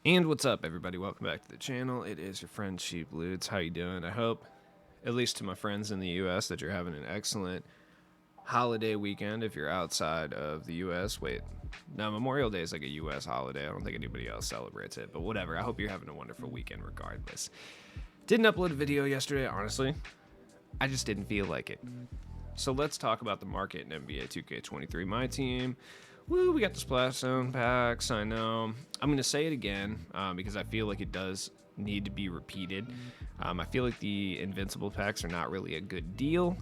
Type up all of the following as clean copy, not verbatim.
And what's up, everybody? Welcome back to the channel. It is your friend Sheep Loots. How you doing? I hope, at least to my friends in the U.S., that you're having an excellent holiday weekend. If you're outside of the U.S., wait, no, Memorial Day is like a U.S. holiday. I don't think anybody else celebrates it, but whatever. I hope you're having a wonderful weekend regardless. Didn't upload a video yesterday, honestly. I just didn't feel like it. So let's talk about the market in NBA 2K23. My team. Woo, we got the Splash Zone packs, I know. I'm going to say it again because I feel like it does need to be repeated. I feel like the Invincible packs are not really a good deal.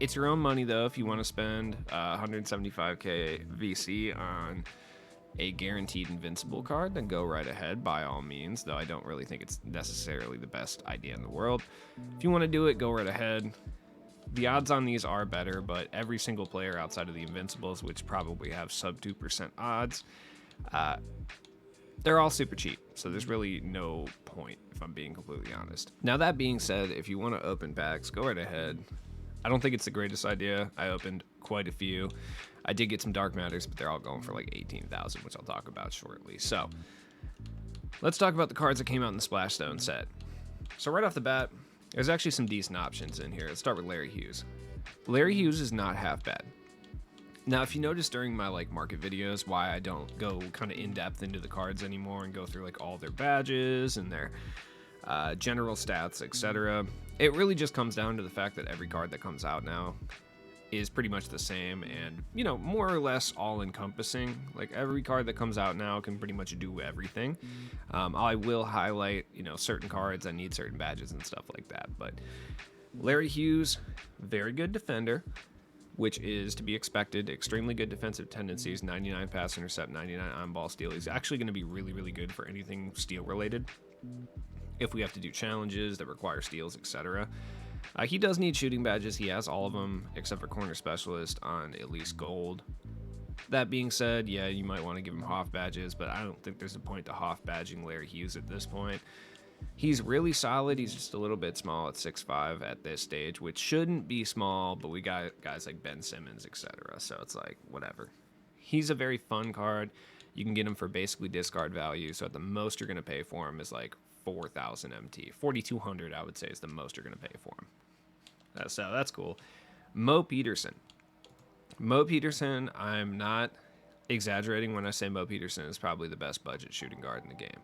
It's your own money, though, if you want to spend 175k VC on a guaranteed Invincible card, then go right ahead, by all means, though I don't really think it's necessarily the best idea in the world. If you want to do it, go right ahead. The odds on these are better, but every single player outside of the Invincibles, which probably have sub 2% odds, they're all super cheap. So there's really no point, if I'm being completely honest. Now, that being said, if you want to open packs, go right ahead. I don't think it's the greatest idea. I opened quite a few. I did get some Dark Matters, but they're all going for like 18,000, which I'll talk about shortly. So let's talk about the cards that came out in the Splash Zone set. So right off the bat, there's actually some decent options in here. Let's start with Larry Hughes. Larry Hughes is not half bad. Now, if you notice during my market videos why I don't go kind of in depth into the cards anymore and go through like all their badges and their general stats, etc., it really just comes down to the fact that every card that comes out now is pretty much the same and, you know, more or less all encompassing. Like every card that comes out now can pretty much do everything. I will highlight, you know, certain cards that need certain badges and stuff like that. But Larry Hughes, very good defender, which is to be expected. Extremely good defensive tendencies, 99 pass intercept, 99 on ball steal. He's actually going to be really, really good for anything steal related. If we have to do challenges that require steals, etc. He does need shooting badges. He has all of them except for corner specialist on at least gold. That being said, yeah, you might want to give him Hoff badges, but I don't think there's a point to Hoff badging Larry Hughes at this point. He's really solid. He's just a little bit small at 6'5" at this stage, which shouldn't be small, but we got guys like Ben Simmons, etc. So it's like, whatever. He's a very fun card. You can get him for basically discard value, so at the most you're going to pay for him is like 4,000 MT. 4,200, I would say, is the most you're going to pay for him. So that's cool. Mo Peterson. Mo Peterson, I'm not exaggerating when I say Mo Peterson is probably the best budget shooting guard in the game.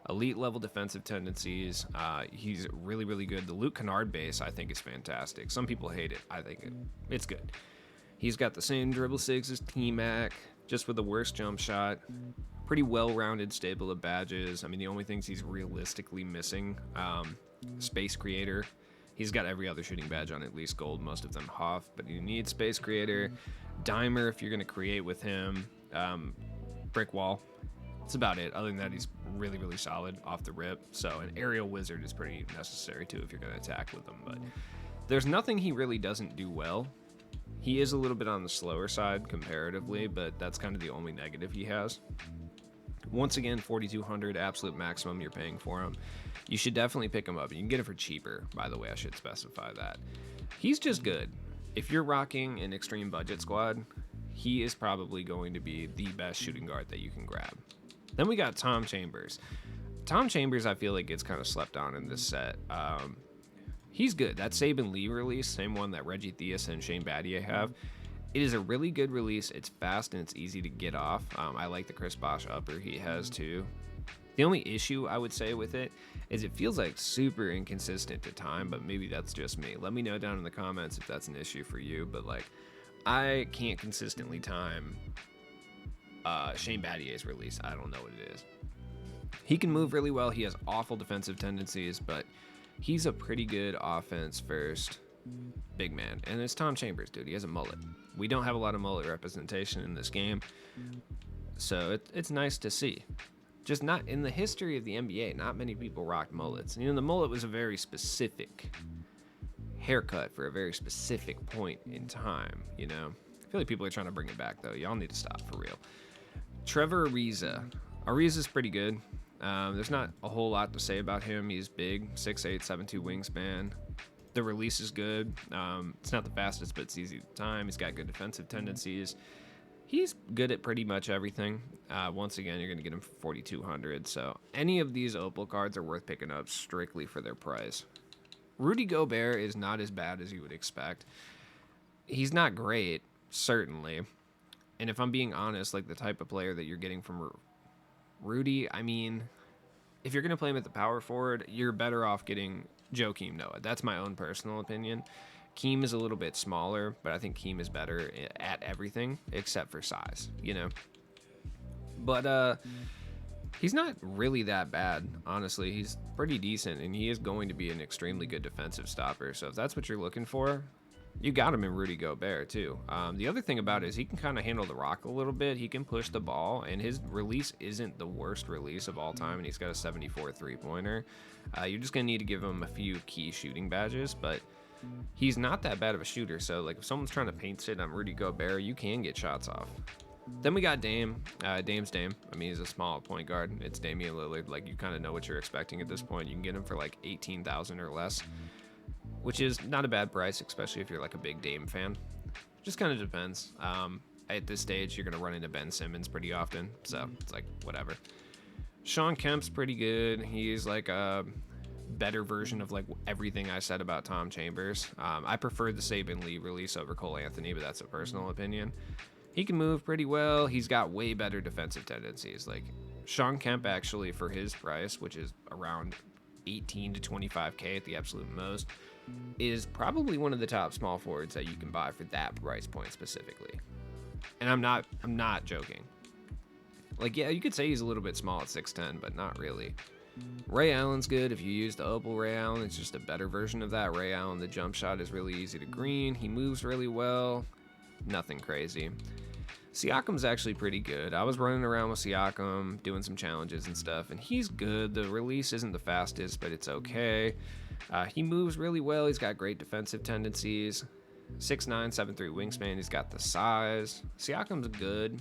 Elite level defensive tendencies. He's really, really good. The Luke Kennard base, I think, is fantastic. Some people hate it. I think it's good. He's got the same dribble 6 as T-Mac, just with the worst jump shot. Pretty well-rounded stable of badges. I mean, the only things he's realistically missing, Space Creator. He's got every other shooting badge on at least gold, most of them Hoff, but you need Space Creator. Dimer, if you're going to create with him. Brick Wall. That's about it. Other than that, he's really, really solid off the rip. So an Aerial Wizard is pretty necessary, too, if you're going to attack with him. But there's nothing he really doesn't do well. He is a little bit on the slower side comparatively, but that's kind of the only negative he has. Once again, 4,200, absolute maximum you're paying for him. You should definitely pick him up. You can get it for cheaper, by the way, I should specify that. He's just good. If you're rocking an extreme budget squad, he is probably going to be the best shooting guard that you can grab. Then we got Tom Chambers. Tom Chambers, I feel like, gets kind of slept on in this set. He's good. That Saban Lee release, same one that Reggie Theus and Shane Battier have. It is a really good release. It's fast and it's easy to get off. I like the Chris Bosh upper he has too. The only issue I would say with it is it feels like super inconsistent to time, but maybe that's just me. Let me know down in the comments if that's an issue for you, but like, I can't consistently time Shane Battier's release. I don't know what it is. He can move really well. He has awful defensive tendencies, but he's a pretty good offense first big man. And it's Tom Chambers, dude. He has a mullet. We don't have a lot of mullet representation in this game, so it's nice to see. Just not in the history of the NBA, not many people rocked mullets. You know, the mullet was a very specific haircut for a very specific point in time, you know? I feel like people are trying to bring it back, though. Y'all need to stop, for real. Trevor Ariza. Ariza's pretty good. There's not a whole lot to say about him. He's big, 6'8", 7'2" wingspan. The release is good. It's not the fastest, but it's easy to time. He's got good defensive tendencies. He's good at pretty much everything. Once again, you're going to get him for 4,200. So any of these Opal cards are worth picking up strictly for their price. Rudy Gobert is not as bad as you would expect. He's not great, certainly. And if I'm being honest, like the type of player that you're getting from Rudy, I mean, if you're going to play him at the power forward, you're better off getting Joakim Noah. That's my own personal opinion. Keem is a little bit smaller, but I think Keem is better at everything except for size, you know? But he's not really that bad, honestly. He's pretty decent, and he is going to be an extremely good defensive stopper. So if that's what you're looking for, you got him in Rudy Gobert, too. The other thing about it is he can kind of handle the rock a little bit. He can push the ball, and his release isn't the worst release of all time, and he's got a 74 three-pointer. You're just going to need to give him a few key shooting badges, but he's not that bad of a shooter. So, like, if someone's trying to paint sit on Rudy Gobert, you can get shots off. Then we got Dame. Dame's Dame. I mean, he's a small point guard. It's Damian Lillard. Like, you kind of know what you're expecting at this point. You can get him for, like, 18,000 or less, which is not a bad price, especially if you're, like, a big Dame fan. Just kind of depends. At this stage, you're going to run into Ben Simmons pretty often, so it's like, whatever. Shawn Kemp's pretty good. He's, like, a better version of, like, everything I said about Tom Chambers. I prefer the Saban Lee release over Cole Anthony, but that's a personal opinion. He can move pretty well. He's got way better defensive tendencies. Like, Shawn Kemp, actually, for his price, which is around 18 to 25K at the absolute most, is probably one of the top small forwards that you can buy for that price point specifically. And I'm not joking. Like, yeah, you could say he's a little bit small at 6'10", but not really. Ray Allen's good. If you use the Opal Ray Allen, it's just a better version of that. Ray Allen, the jump shot is really easy to green. He moves really well. Nothing crazy. Siakam's actually pretty good. I was running around with Siakam, doing some challenges and stuff, and he's good. The release isn't the fastest, but it's okay. He moves really well. He's got great defensive tendencies. 6'9", 7'3" wingspan. He's got the size. Siakam's good.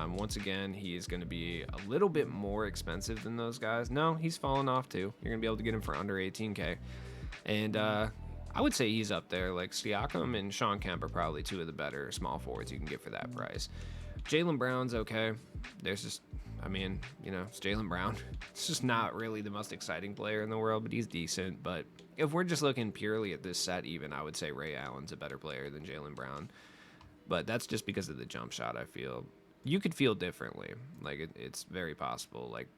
Once again, he is going to be a little bit more expensive than those guys. No, he's fallen off too. You're going to be able to get him for under 18K. And I would say he's up there. Like, Siakam and Shawn Kemp are probably two of the better small forwards you can get for that price. Jaylen Brown's okay. There's just, I mean, you know, it's Jaylen Brown. It's just not really the most exciting player in the world, but he's decent. But if we're just looking purely at this set even, I would say Ray Allen's a better player than Jaylen Brown. But that's just because of the jump shot, I feel. You could feel differently. Like, it's very possible. Like,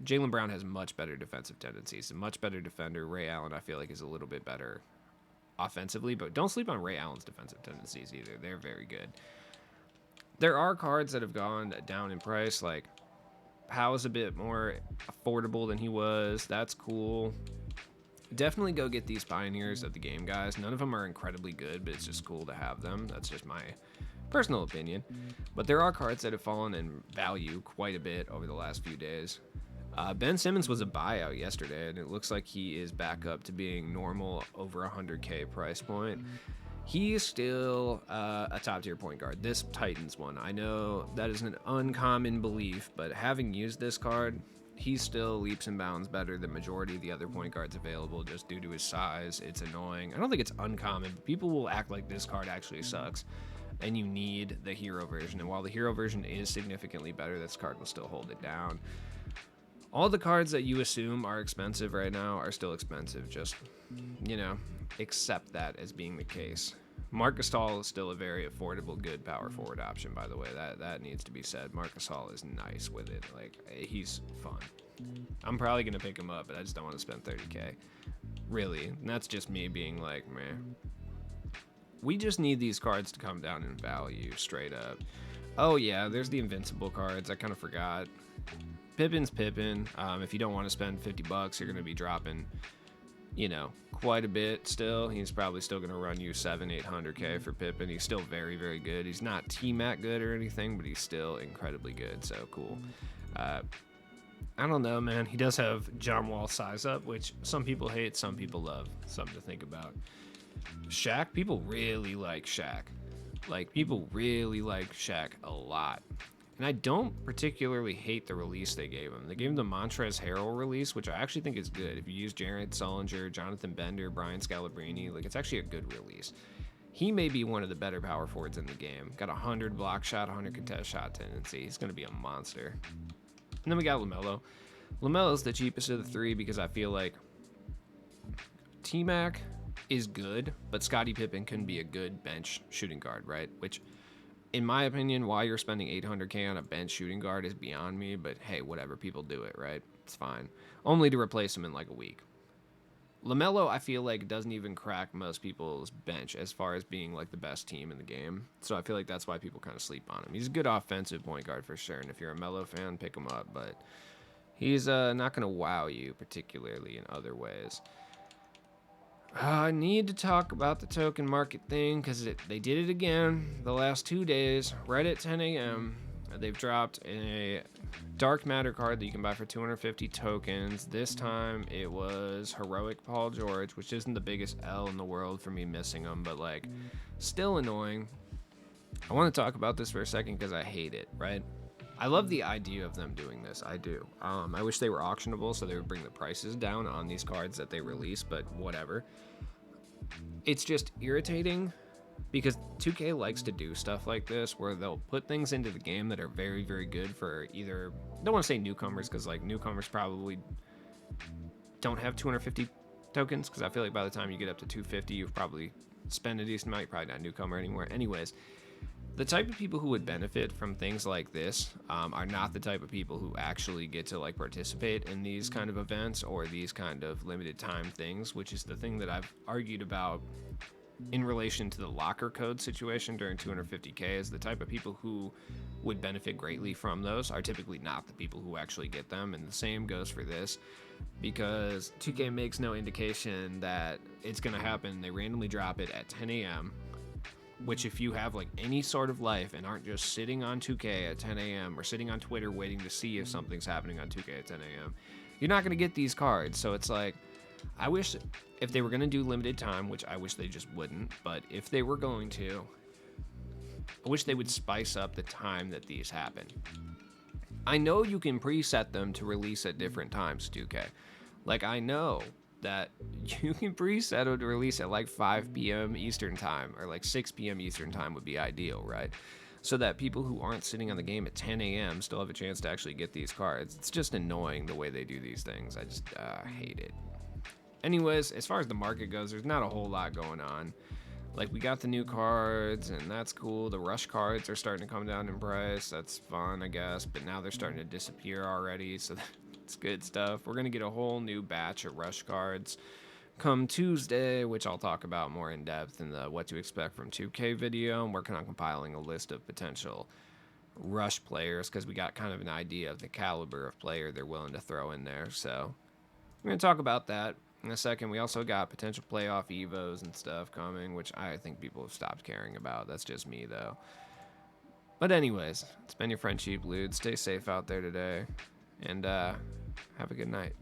Jaylen Brown has much better defensive tendencies. A much better defender. Ray Allen, I feel like, is a little bit better offensively, but don't sleep on Ray Allen's defensive tendencies either. They're very good. There are cards that have gone down in price, like Powell's a bit more affordable than he was. That's cool. Definitely go get these Pioneers of the Game guys. None of them are incredibly good, but it's just cool to have them. That's just my personal opinion. But there are cards that have fallen in value quite a bit over the last few days. Ben Simmons was a buyout yesterday, and it looks like he is back up to being normal over 100K price point. He is still a top-tier point guard. This Titans one, I know that is an uncommon belief, but having used this card, he's still leaps and bounds better than majority of the other point guards available just due to his size. It's annoying. I don't think it's uncommon, but people will act like this card actually sucks, and you need the hero version. And while the hero version is significantly better, this card will still hold it down. All the cards that you assume are expensive right now are still expensive. Just, you know, accept that as being the case. Marc Gasol is still a very affordable, good power forward option, by the way. That needs to be said. Marc Gasol is nice with it. Like, he's fun. I'm probably going to pick him up, but I just don't want to spend 30K. Really. And that's just me being like, man. We just need these cards to come down in value, straight up. Oh, yeah, there's the Invincible cards. I kind of forgot. Pippin's Pippin. If you don't want to spend $50, you're going to be dropping, you know, quite a bit still. He's probably still going to run you 700-800K for Pippin. He's still very, very good. He's not T-Mac good or anything, but he's still incredibly good, so cool. I don't know, man. He does have John Wall size up, which some people hate, some people love. Something to think about. Shaq, people really like Shaq. Like, people really like Shaq a lot. And I don't particularly hate the release they gave him. They gave him the Montrezl Harrell release, which I actually think is good. If you use Jared Sullinger, Jonathan Bender, Brian Scalabrine, like, it's actually a good release. He may be one of the better power forwards in the game. Got 100 block shot, 100 contest shot tendency. He's going to be a monster. And then we got LaMelo. LaMelo's the cheapest of the three because I feel like T-Mac is good, but Scottie Pippen can be a good bench shooting guard, right? Which, in my opinion, why you're spending $800K on a bench shooting guard is beyond me, but hey, whatever, people do it, right? It's fine. Only to replace him in like a week. LaMelo, I feel like, doesn't even crack most people's bench as far as being like the best team in the game. So I feel like that's why people kind of sleep on him. He's a good offensive point guard for sure, and if you're a Melo fan, pick him up, but he's not going to wow you particularly in other ways. I need to talk about the token market thing because they did it again the last 2 days, right at 10 a.m. They've dropped a Dark Matter card that you can buy for 250 tokens. This time it was Heroic Paul George, which isn't the biggest L in the world for me missing him, but like still annoying. I want to talk about this for a second because I hate it, right? I love the idea of them doing this. I do. I wish they were auctionable so they would bring the prices down on these cards that they release, but whatever. It's just irritating because 2K likes to do stuff like this where they'll put things into the game that are very, very good for either, I don't want to say newcomers because like newcomers probably don't have 250 tokens because I feel like by the time you get up to 250, you've probably spent a decent amount. You're probably not a newcomer anymore. Anyways, the type of people who would benefit from things like this are not the type of people who actually get to like participate in these kind of events or these kind of limited time things, which is the thing that I've argued about in relation to the locker code situation during 250K. Is the type of people who would benefit greatly from those are typically not the people who actually get them, and the same goes for this because 2K makes no indication that it's going to happen. They randomly drop it at 10 a.m. which if you have like any sort of life and aren't just sitting on 2K at 10 a.m. or sitting on Twitter waiting to see if something's happening on 2K at 10 a.m., you're not going to get these cards. So it's like, I wish if they were going to do limited time, which I wish they just wouldn't, but if they were going to, I wish they would spice up the time that these happen. I know you can preset them to release at different times, 2K. Like, I know that you can preset them to release at like 5 p.m. Eastern time or like 6 p.m. Eastern time would be ideal, right? So that people who aren't sitting on the game at 10 a.m. still have a chance to actually get these cards. It's just annoying the way they do these things. I just hate it. Anyways, as far as the market goes, there's not a whole lot going on. Like, we got the new cards, and that's cool. The rush cards are starting to come down in price. That's fun, I guess. But now they're starting to disappear already, so that's good stuff. We're going to get a whole new batch of rush cards come Tuesday, which I'll talk about more in depth in the What to Expect from 2K video. I'm working on compiling a list of potential rush players because we got kind of an idea of the caliber of player they're willing to throw in there. So we're going to talk about that in a second. We also got potential playoff evos and stuff coming, which I think people have stopped caring about. That's just me, though. But anyways, it's been your friend Cheap Lude. Stay safe out there today, and have a good night.